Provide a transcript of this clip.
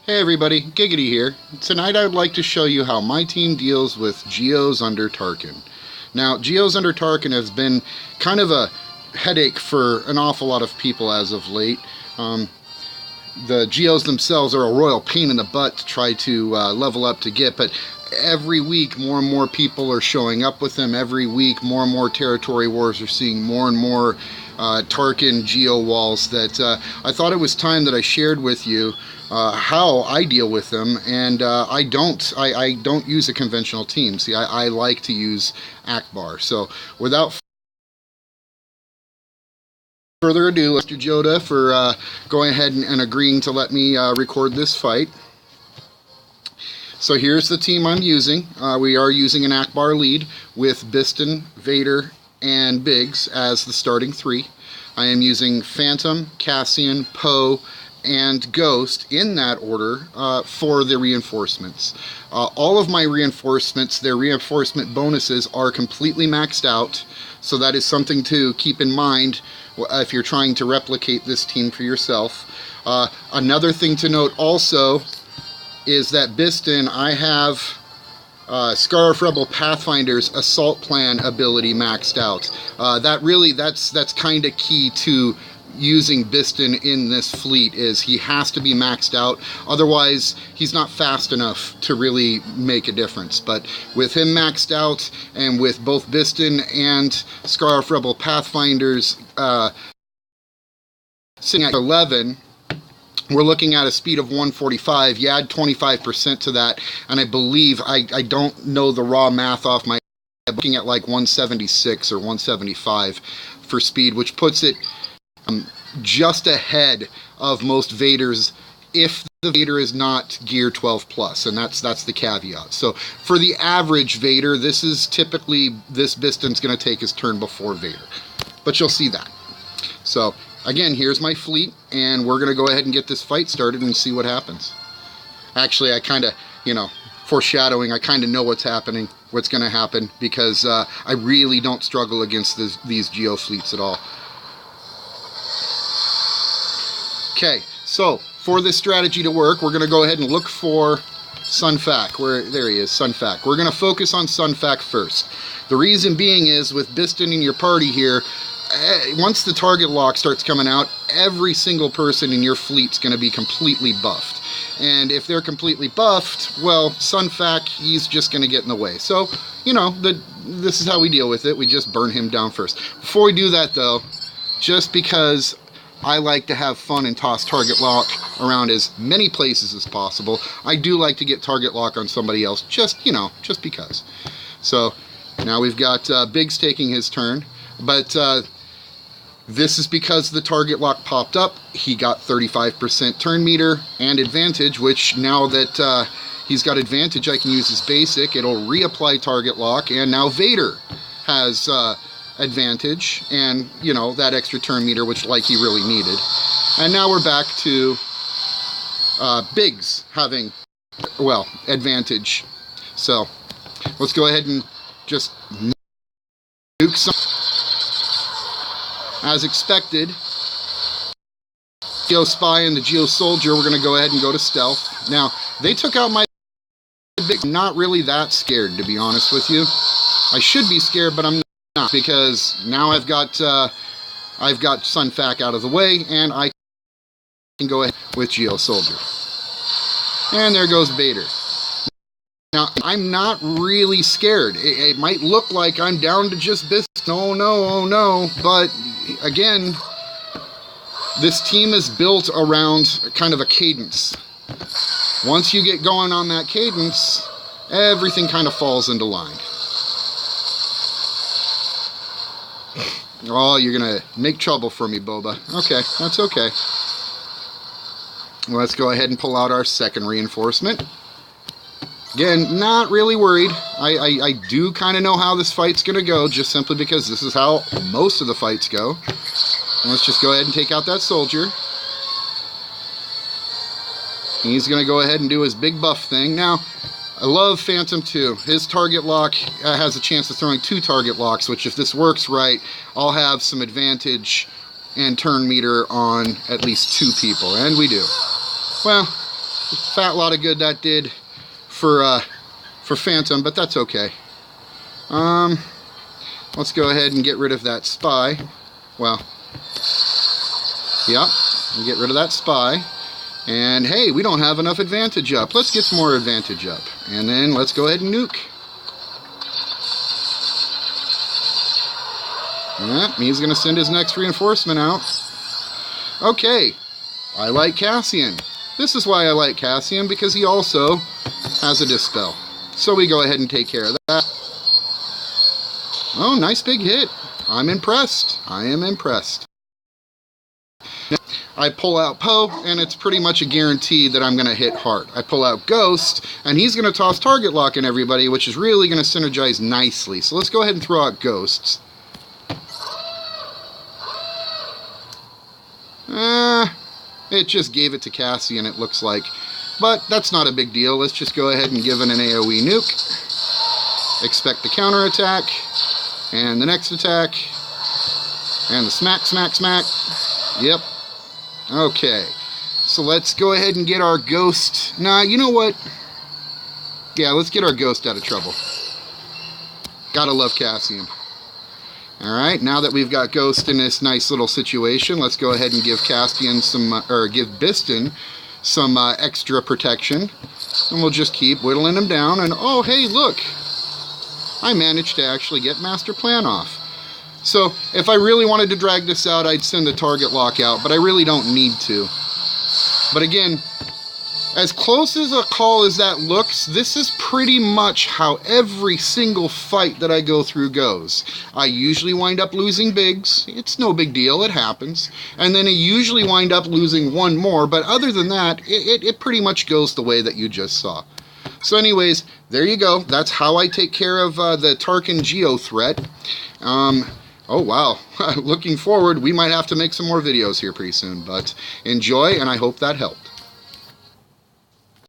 Hey everybody, Giggity here. Tonight I would like to show you how my team deals with geos under Tarkin. Now, geos under Tarkin has been kind of a headache for an awful lot of people as of late. The geos themselves are a royal pain in the butt to try to level up to get, but every week more and more people are showing up with them. Every week more and more territory wars are seeing more and more Tarkin geo walls that I thought it was time that I shared with you how I deal with them. And I don't use a conventional team. See, I like to use Ackbar. So without further ado, Mr. Joda for going ahead and agreeing to let me record this fight. So here's the team I'm using. We are using an Ackbar lead with Bistan, Vader, and Biggs as the starting three. I am using Phantom, Cassian, Poe, and Ghost in that order for the reinforcements. All of my reinforcements, their reinforcement bonuses are completely maxed out, so that is something to keep in mind if you're trying to replicate this team for yourself. Another thing to note also is that Bistan, I have Scarif Rebel Pathfinder's Assault Plan ability maxed out. That's kind of key to using Bistan in this fleet, is he has to be maxed out, otherwise he's not fast enough to really make a difference. But with him maxed out, and with both Bistan and Scarif Rebel Pathfinders sitting at 11, we're looking at a speed of 145. You add 25% to that, and I believe, I don't know the raw math off my head, I'm looking at like 176 or 175 for speed, which puts it just ahead of most Vaders, if the Vader is not gear 12 plus, and that's the caveat. So for the average Vader, this is typically, this Bistan's going to take his turn before Vader, but you'll see that. So again, here's my fleet, and we're going to go ahead and get this fight started and see what happens. Actually, I kind of, foreshadowing, I kind of know what's happening, what's going to happen, because I really don't struggle against these geo fleets at all. Okay, so for this strategy to work, we're going to go ahead and look for Sunfac. There he is, Sunfac. We're going to focus on Sunfac first. The reason being is, with Bistan in your party here, once the target lock starts coming out, every single person in your fleet's going to be completely buffed. And if they're completely buffed, well, Sunfac, he's just going to get in the way. So, this is how we deal with it. We just burn him down first. Before we do that, though, just because I like to have fun and toss target lock around as many places as possible, I do like to get target lock on somebody else, just because. So now we've got Biggs taking his turn, but this is because the target lock popped up. He got 35% turn meter and advantage, which now that he's got advantage, I can use his basic. It'll reapply target lock, and now Vader has advantage, and that extra turn meter, which he really needed. And now we're back to Biggs having, advantage. So let's go ahead and just nuke some. As expected, Geo Spy and the Geo Soldier, we're going to go ahead and go to stealth. Now, they took out my Big. Not really that scared, to be honest with you. I should be scared, but I'm not, because now I've got Sunfac out of the way, and I can go ahead with Geo Soldier. And there goes Vader. Now, I'm not really scared. It might look like I'm down to just Bistan. Oh no, but again, this team is built around kind of a cadence. Once you get going on that cadence, everything kind of falls into line. Oh, you're gonna make trouble for me, Boba. Okay, that's okay. Let's go ahead and pull out our second reinforcement. Again, not really worried. I do kind of know how this fight's going to go, just simply because this is how most of the fights go. And let's just go ahead and take out that soldier. He's going to go ahead and do his big buff thing. Now, I love Phantom too. His target lock has a chance of throwing 2 target locks, which if this works right, I'll have some advantage and turn meter on at least 2 people. And we do. Well, Fat lot of good that did for Phantom, but that's okay. Let's go ahead and get rid of that spy. Well, yeah, we'll get rid of that spy. And hey, we don't have enough advantage up. Let's get some more advantage up. And then let's go ahead and nuke. Yep, he's going to send his next reinforcement out. Okay, I like Cassian. This is why I like Cassian, because he also has a dispel. So we go ahead and take care of that. Oh, nice big hit. I'm impressed. I am impressed. Now, I pull out Poe, and it's pretty much a guarantee that I'm going to hit hard. I pull out Ghost, and he's going to toss target lock in everybody, which is really going to synergize nicely. So let's go ahead and throw out Ghosts. It just gave it to Cassian, it looks like. But that's not a big deal. Let's just go ahead and give it an AoE nuke. Expect the counterattack. And the next attack. And the smack, smack, smack. Yep. Okay. So let's go ahead and get our Ghost. Nah, you know what? Yeah, let's get our Ghost out of trouble. Gotta love Cassian. Alright, now that we've got Ghost in this nice little situation, let's go ahead and give Cassian some, give Bistan some extra protection. And we'll just keep whittling him down, and oh hey, look! I managed to actually get Master Plan off. So, if I really wanted to drag this out, I'd send the target lock out, but I really don't need to. But again, as close as a call as that looks, this is pretty much how every single fight that I go through goes. I usually wind up losing Biggs. It's no big deal, it happens. And then I usually wind up losing one more, but other than that, it pretty much goes the way that you just saw. So anyways, there you go. That's how I take care of the Tarkin geo threat. Oh wow, looking forward, we might have to make some more videos here pretty soon, but enjoy, and I hope that helped.